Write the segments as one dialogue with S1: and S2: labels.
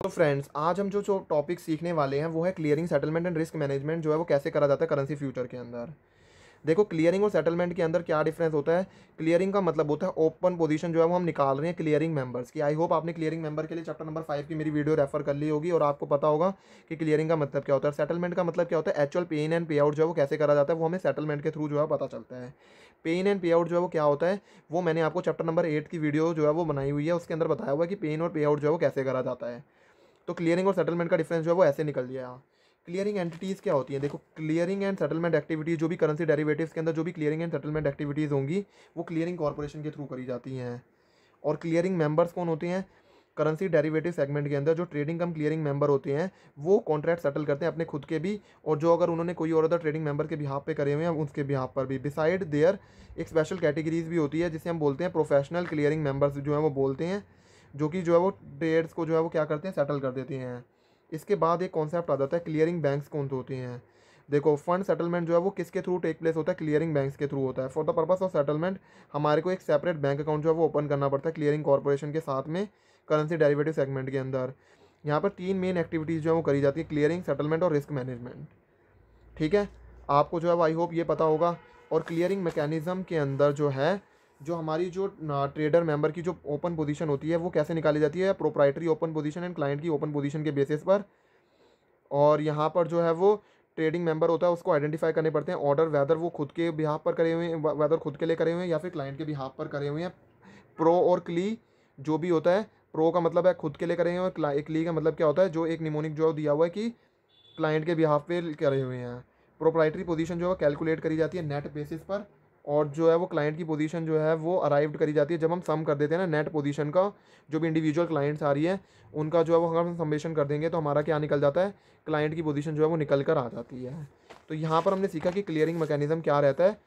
S1: तो फ्रेंड्स, आज हम जो टॉपिक सीखने वाले हैं वो है clearing, settlement and risk management जो है वो कैसे करा जाता है करेंसी फ्यूचर के अंदर। देखो, क्लियरिंग और सेटलमेंट के अंदर क्या डिफरेंस होता है। क्लियरिंग का मतलब होता है ओपन पोजीशन जो है वो हम निकाल रहे हैं क्लियरिंग मेंबर्स की। आई होप आपने क्लियरिंग मेंबर के लिए चैप्टर नंबर 5 की मेरी वीडियो रेफर कर ली होगी और आपको पता होगा कि क्लियरिंग का मतलब क्या होता है। सेटलमेंट का मतलब क्या होता है, एक्चुअल पे इन एंड पे आउट जो है वो कैसे करा जाता है वो हमें सेटलमेंट के थ्रू जो है पता चलता है। पे इन एंड पे आउट जो है वो क्या होता है वो मैंने आपको चैप्टर नंबर 8 की वीडियो जो है वो बनाई हुई है, उसके अंदर बताया हुआ है कि पे इन और पे आउट जो है वो कैसे करा जाता है। तो क्लियरिंग और सेटलमेंट का डिफरेंस जो है वो ऐसे निकल गया। क्लियरिंग एंटिटीज़ क्या होती हैं। देखो, क्लियरिंग एंड सेटलमेंट एक्टिविटीज़ जो भी करेंसी डेरिवेटिव्स के अंदर जो भी क्लियरिंग एंड सेटलमेंट एक्टिविटीज़ होंगी वो क्लियरिंग कॉर्पोरेशन के थ्रू करी जाती हैं। और क्लियरिंग मेंबर्स कौन होते हैं, करेंसी डेरिवेटिव सेगमेंट के अंदर जो ट्रेडिंग कम क्लियरिंग मेंबर होते हैं वो कॉन्ट्रैक्ट सेटल करते हैं अपने खुद के भी, और जो अगर उन्होंने कोई और अदर ट्रेडिंग मेंबर के बिहाफ पे करे हुए हैं उसके बिहाफ पर भी। बिसाइड देयर एक स्पेशल कैटेगरीज भी होती है जिसे हम बोलते हैं प्रोफेशनल क्लियरिंग मेंबर्स जो है वो बोलते हैं, जो कि जो है वो ट्रेड्स को जो है वो क्या करते हैं, सेटल कर देते हैं। इसके बाद एक कॉन्सेप्ट आ जाता है क्लियरिंग बैंक्स कौन से होते हैं। देखो, फंड सेटलमेंट जो है वो किसके थ्रू टेक प्लेस होता है, क्लियरिंग बैंक्स के थ्रू होता है। For the purpose of settlement हमारे को एक सेपरेट बैंक अकाउंट जो है वो ओपन करना पड़ता है क्लियरिंग कॉर्पोरेशन के साथ में करेंसी डेरिवेटिव सेगमेंट के अंदर। यहाँ पर तीन मेन एक्टिविटीज़ जो है वो करी जाती है, क्लियरिंग, सेटलमेंट और रिस्क मैनेजमेंट। ठीक है, आपको जो है आई होप ये पता होगा। और क्लियरिंग मैकेनिज्म के अंदर जो है, जो हमारी जो ट्रेडर मेंबर की जो ओपन पोजीशन होती है वो कैसे निकाली जाती है, proprietary open position and client की ओपन पोजीशन के बेसिस पर। और यहाँ पर जो है वो ट्रेडिंग मेंबर होता है उसको आइडेंटिफाई करने पड़ते हैं ऑर्डर, वेदर वो खुद के बिहाफ पर करे हुए हैं, वेदर खुद के लिए करे हुए हैं या फिर क्लाइंट के बिहाफ पर करे हुए हैं। प्रो और क्ली जो भी होता है, प्रो का मतलब है खुद के लिए करे हुए हैं और क्ली का मतलब क्या होता है, जो एक निमोनिक जो दिया हुआ है कि क्लाइंट के बिहाफ पे करे हुए हैं। प्रोप्राइटरी पोजीशन जो है कैलकुलेट करी जाती है नेट बेसिस पर, और जो है वो क्लाइंट की पोजीशन जो है वो अराइव्ड करी जाती है जब हम सम कर देते हैं ना नेट पोजीशन का, जो भी इंडिविजुअल क्लाइंट्स आ रही है उनका जो है वो अगर हम समेशन कर देंगे तो हमारा क्या निकल जाता है, क्लाइंट की पोजीशन जो है वो निकल कर आ जाती है। तो यहाँ पर हमने सीखा कि क्लियरिंग मैकेनिज्म क्या रहता है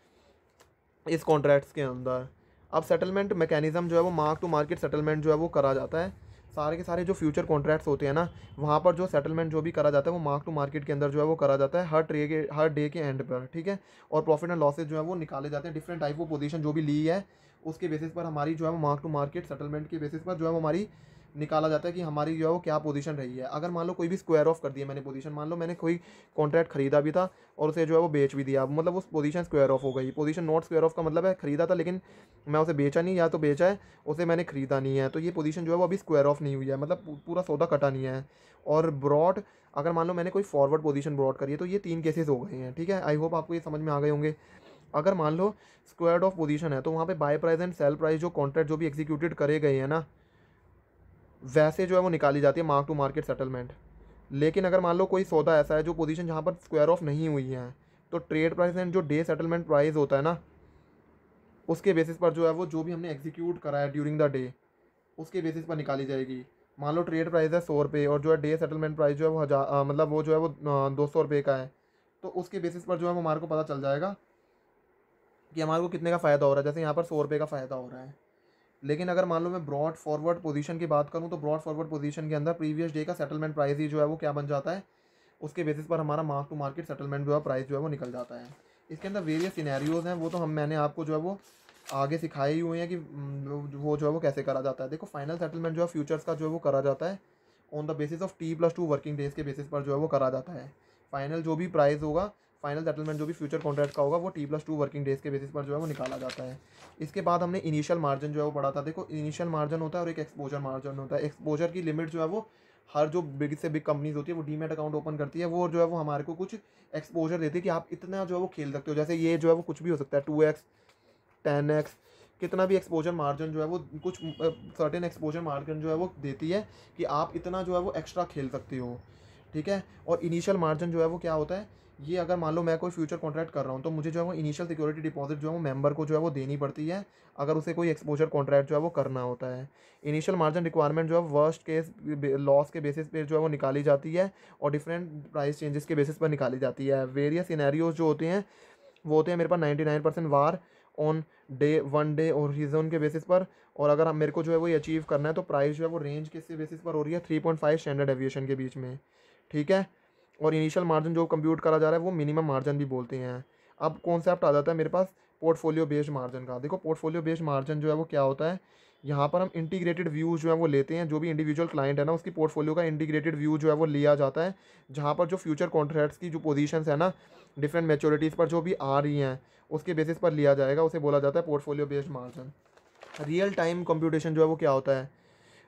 S1: इस कॉन्ट्रैक्ट्स के अंदर। अब सेटलमेंट मैकेनिज्म जो है वो मार्क टू मार्केट सेटलमेंट जो है वो करा जाता है। सारे के सारे जो फ्यूचर कॉन्ट्रैक्ट्स होते हैं ना, वहाँ पर जो सेटलमेंट जो भी करा जाता है वो मार्क टू मार्केट के अंदर जो है वो करा जाता है हर डे के एंड पर। ठीक है, और प्रॉफिट एंड लॉसेज जो है वो निकाले जाते हैं डिफरेंट टाइप ऑफ पोजीशन जो भी ली है उसके बेसिस पर। हमारी जो है वो मार्क टू मार्केट सेटलमेंट के बेसिस पर जो है वो हमारी निकाला जाता है कि हमारी जो है वो क्या पोजीशन रही है। अगर मान लो कोई भी स्क्वायर ऑफ कर दिया मैंने पोजीशन, मान लो मैंने कोई कॉन्ट्रैक्ट खरीदा भी था और उसे जो है वो बेच भी दिया, मतलब उस पोजीशन स्क्वायर ऑफ हो गई। पोजीशन नॉट स्क्वायर ऑफ का मतलब है खरीदा था लेकिन मैं उसे बेचा नहीं, या तो बेचा है उसे मैंने खरीदा नहीं है, तो ये पोजीशन जो है वो अभी स्क्वायर ऑफ नहीं हुई है, मतलब पूरा सौदा कटा नहीं है। और ब्रॉड, अगर मान लो मैंने कोई फॉरवर्ड पोजीशन ब्रॉड करी है, तो ये तीन केसेस हो गए हैं। ठीक है, आई होप आपको ये समझ में आ गए होंगे। अगर मान लो स्क्वायर ऑफ पोजीशन है तो वहाँ पे buy price and sell price जो कॉन्ट्रैक्ट जो भी एग्जीक्यूटेड करे गए हैं ना, वैसे जो है वो निकाली जाती है मार्क टू मार्केट सेटलमेंट। लेकिन अगर मान लो कोई सौदा ऐसा है जो पोजीशन जहाँ पर स्क्वायर ऑफ नहीं हुई है, तो ट्रेड प्राइस एंड जो डे सेटलमेंट प्राइस होता है ना, उसके बेसिस पर जो है वो जो भी हमने एग्जीक्यूट करा है ड्यूरिंग द डे उसके बेसिस पर निकाली जाएगी। मान लो ट्रेड प्राइस है 100 रुपये और जो है डे सेटलमेंट प्राइस जो है वो मतलब वो जो है वो 200 रुपये का है, तो उसके बेसिस पर जो है वो हमारे को पता चल जाएगा कि हमारे को कितने का फ़ायदा हो रहा है। जैसे यहाँ पर 100 रुपये का फ़ायदा हो रहा है। लेकिन अगर मान लो मैं ब्रॉड फॉरवर्ड पोजीशन की बात करूँ तो ब्रॉड फॉरवर्ड पोजीशन के अंदर प्रीवियस डे का सेटलमेंट प्राइस ही जो है वो क्या बन जाता है, उसके बेसिस पर हमारा मार्क टू मार्केट सेटलमेंट जो है प्राइस जो है वो निकल जाता है। इसके अंदर वेरियस सिनेरियोज हैं, वो तो मैंने आपको जो है वो आगे सिखाए ही हुए हैं कि वो जो है वो कैसे करा जाता है। देखो, फाइनल सेटलमेंट जो है फ्यूचर्स का जो है वो करा जाता है on the basis of T+2 working days के बेसिस पर जो है वो करा जाता है। फाइनल जो भी प्राइस होगा, फाइनल सेटलमेंट जो भी फ्यूचर कॉन्ट्रैक्ट का होगा वो T+2 वर्किंग डेज के बेसिस पर जो है वो निकाला जाता है। इसके बाद हमने इनिशियल मार्जिन जो है वो पढ़ा था। देखो, इनिशियल मार्जिन होता है और एक एक्सपोजर मार्जिन होता है। एक्सपोजर की लिमिट जो है वो हर जो बिग से बिग कंपनीज होती है वो डीमैट अकाउंट ओपन करती है, वो जो है वो हमारे को कुछ एक्सपोजर देती है कि आप इतना जो है वो खेल सकते हो। जैसे ये जो है वो कुछ भी हो सकता है, 2x 10x, कितना भी एक्सपोजर मार्जिन जो है वो कुछ सर्टेन एक्सपोजर मार्जिन जो है वो देती है कि आप इतना जो है वो एक्स्ट्रा खेल सकते हो। ठीक है, और इनिशियल मार्जिन जो है वो क्या होता है, ये अगर मान लो मैं कोई फ्यूचर कॉन्ट्रैक्ट कर रहा हूँ तो मुझे जो है वो इनिशियल सिक्योरिटी डिपॉजिट जो है वो मेंबर को जो है वो देनी पड़ती है अगर उसे कोई एक्सपोजर कॉन्ट्रैक्ट जो है वो करना होता है। इनिशियल मार्जिन रिक्वायरमेंट जो है वर्स्ट केस लॉस के बेसिस पे जो है वो निकाली जाती है और डिफरेंट प्राइस चेंजेस के बेसिस पर निकाली जाती है। वेरियस सिनेरियोज जो होते हैं वो होते हैं मेरे पास 99% वार ऑन डे 1 डे और रीजन के बेसिस पर। और अगर हम मेरे को जो है वो ये अचीव करना है तो प्राइस जो है वो रेंज किसके बेसिस पर हो रही है, 3.5 स्टैंडर्ड एविएशन के बीच में। ठीक है, और इनिशियल मार्जिन जो कंप्यूट करा जा रहा है वो मिनिमम मार्जिन भी बोलते हैं। अब कॉन्सेप्ट आ जाता है मेरे पास पोर्टफोलियो बेस्ड मार्जिन का। देखो, पोर्टफोलियो बेस्ड मार्जिन जो है वो क्या होता है यहाँ पर हम इंटीग्रेटेड व्यू जो है वो लेते हैं, जो भी इंडिविजुअल क्लाइंट है ना उसकी पोर्टफोलियो का इंटीग्रेटेड व्यू जो है वो लिया जाता है, जहाँ पर जो फ्यूचर कॉन्ट्रैक्ट्स की जो पोजीशंस है ना डिफरेंट मैच्योरिटीज़ पर जो भी आ रही हैं उसके बेसिस पर लिया जाएगा, उसे बोला जाता है portfolio based margin. Real time computation जो है वो क्या होता है,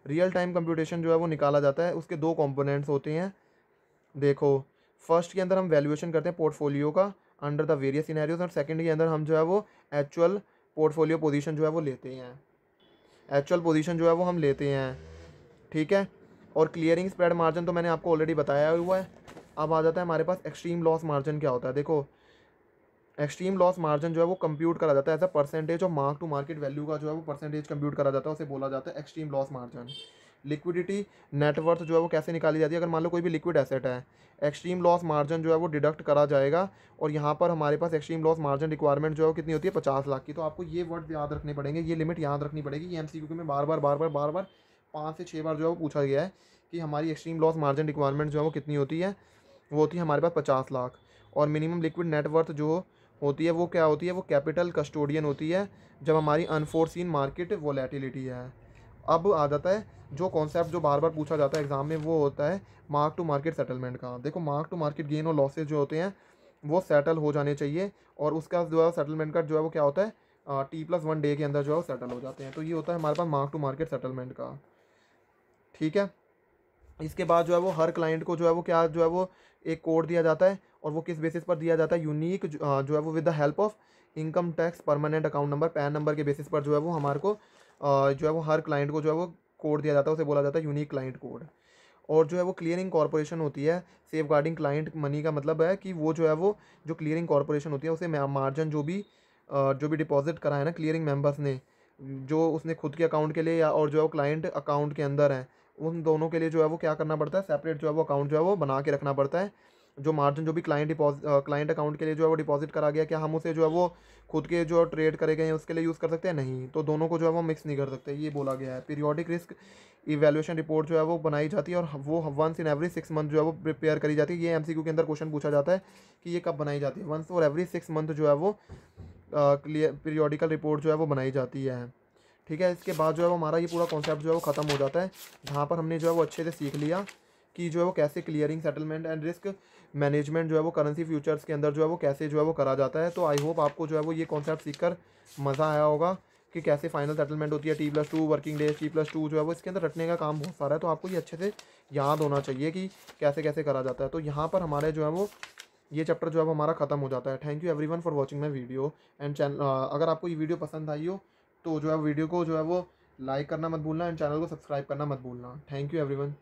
S1: रियल टाइम कंप्यूटेशन जो है वो निकाला जाता है, उसके दो कंपोनेंट्स होते हैं। देखो, फर्स्ट के अंदर हम वैल्यूएशन करते हैं पोर्टफोलियो का अंडर द वेरियस सिनेरियोज, और सेकंड के अंदर हम जो है वो एक्चुअल पोर्टफोलियो पोजीशन जो है वो लेते हैं, एक्चुअल पोजीशन जो है वो हम लेते हैं। ठीक है, और क्लियरिंग स्प्रेड मार्जिन तो मैंने आपको ऑलरेडी बताया हुआ है। अब आ जाता है हमारे पास एक्सट्रीम लॉस मार्जिन क्या होता है। देखो, एक्सट्रीम लॉस मार्जिन जो है वो कंप्यूट करा जाता है as a percentage of mark to market value का जो है वो परसेंटेज कंप्यूट करा जाता है, उसे बोला जाता है extreme loss margin. Liquidity net worth जो है वो कैसे निकाली जाती है, अगर मान लो कोई भी लिक्विड एसेट है, एक्सट्रीम लॉस मार्जिन जो है वो डिडक्ट करा जाएगा, और यहाँ पर हमारे पास एक्सट्रीम लॉस मार्जिन रिक्वायरमेंट जो है वो कितनी होती है 50 लाख की। तो आपको ये वर्ड याद रखने पड़ेंगे, ये लिमिट याद रखनी पड़ेगी। ये एमसीक्यू में बार बार 5 से 6 बार जो है वो पूछा गया है कि हमारी एक्सट्रीम लॉस मार्जिन रिक्वायरमेंट जो है वो कितनी होती है, वो होती है हमारे पास 50 लाख। और मिनिमम लिक्विड नेटवर्थ जो होती है वो क्या होती है, वो कैपिटल कस्टोडियन होती है जब हमारी अनफोर्सिन मार्केट वोलेटिलिटी है। अब आ जाता है जो कॉन्सेप्ट जो बार बार पूछा जाता है एग्जाम में, वो होता है मार्क टू मार्केट सेटलमेंट का। देखो, मार्क टू मार्केट गेन और लॉसेज जो होते हैं वो सेटल हो जाने चाहिए, और उसका जो है सेटलमेंट का जो है वो क्या होता है T+1 डे के अंदर जो है वो सेटल हो जाते हैं। तो ये होता है हमारे पास मार्क टू मार्केट सेटलमेंट का। ठीक है, इसके बाद जो है वो हर क्लाइंट को जो है वो क्या जो है वो एक कोड दिया जाता है, और वो किस बेसिस पर दिया जाता है, यूनिक जो है वो with the help of income tax permanent account number pan number के बेसिस पर जो है वो हमारे को जो है वो हर क्लाइंट को जो है वो कोड दिया जाता है, उसे बोला जाता है यूनिक क्लाइंट कोड। और जो है वो क्लियरिंग कॉर्पोरेशन होती है, सेफ गार्डिंग क्लाइंट मनी का मतलब है कि वो जो है वो जो क्लियरिंग कॉर्पोरेशन होती है उसे मार्जिन जो भी डिपॉजिट करा है ना क्लियरिंग मेंबर्स ने, जो उसने खुद के अकाउंट के लिए या और जो है क्लाइंट अकाउंट के अंदर है, उन दोनों के लिए जो है वो क्या करना पड़ता है, सेपरेट जो है वो अकाउंट जो है वो बना के रखना पड़ता है। जो मार्जिन जो भी क्लाइंट अकाउंट के लिए जो है वो डिपॉजिट करा गया, क्या हम उसे जो है वो खुद के जो ट्रेड करे गए हैं उसके लिए यूज़ कर सकते हैं, नहीं। तो दोनों को जो है वो मिक्स नहीं कर सकते, ये बोला गया है। पीरियोडिक रिस्क इवैल्यूएशन रिपोर्ट जो है वो बनाई जाती है, और वो वंस इन एवरी 6 मंथ जो है वो प्रिपेयर करी जाती है। ये एमसीक्यू के अंदर क्वेश्चन पूछा जाता है कि ये कब बनाई जाती है, वंस और एवरी 6 मंथ जो है वो क्लियर पीरियोडिकल रिपोर्ट जो है वो बनाई जाती है। ठीक है, इसके बाद जो है वो हमारा ये पूरा कॉन्सेप्ट जो है वो ख़त्म हो जाता है, जहाँ पर हमने जो है वो अच्छे से सीख लिया कि जो है वो कैसे clearing settlement and risk management जो है वो करेंसी फ्यूचर्स के अंदर जो है वो कैसे जो है वो करा जाता है। तो आई होप आपको जो है वो ये कॉन्सेप्ट सीखकर मज़ा आया होगा कि कैसे फाइनल सेटलमेंट होती है, T+2 वर्किंग डेज, T+2 जो है वो इसके अंदर रटने का काम बहुत सारा है, तो आपको ये अच्छे से याद होना चाहिए कि कैसे कैसे करा जाता है। तो यहाँ पर हमारे जो है वो ये चैप्टर जो है वो हमारा ख़त्म हो जाता है। Thank you everyone for watching my video and channel. अगर आपको ये वीडियो पसंद आई हो तो जो है वीडियो को जो है वो लाइक करना मत भूलना, एंड चैनल को सब्सक्राइब करना मत भूलना। Thank you everyone.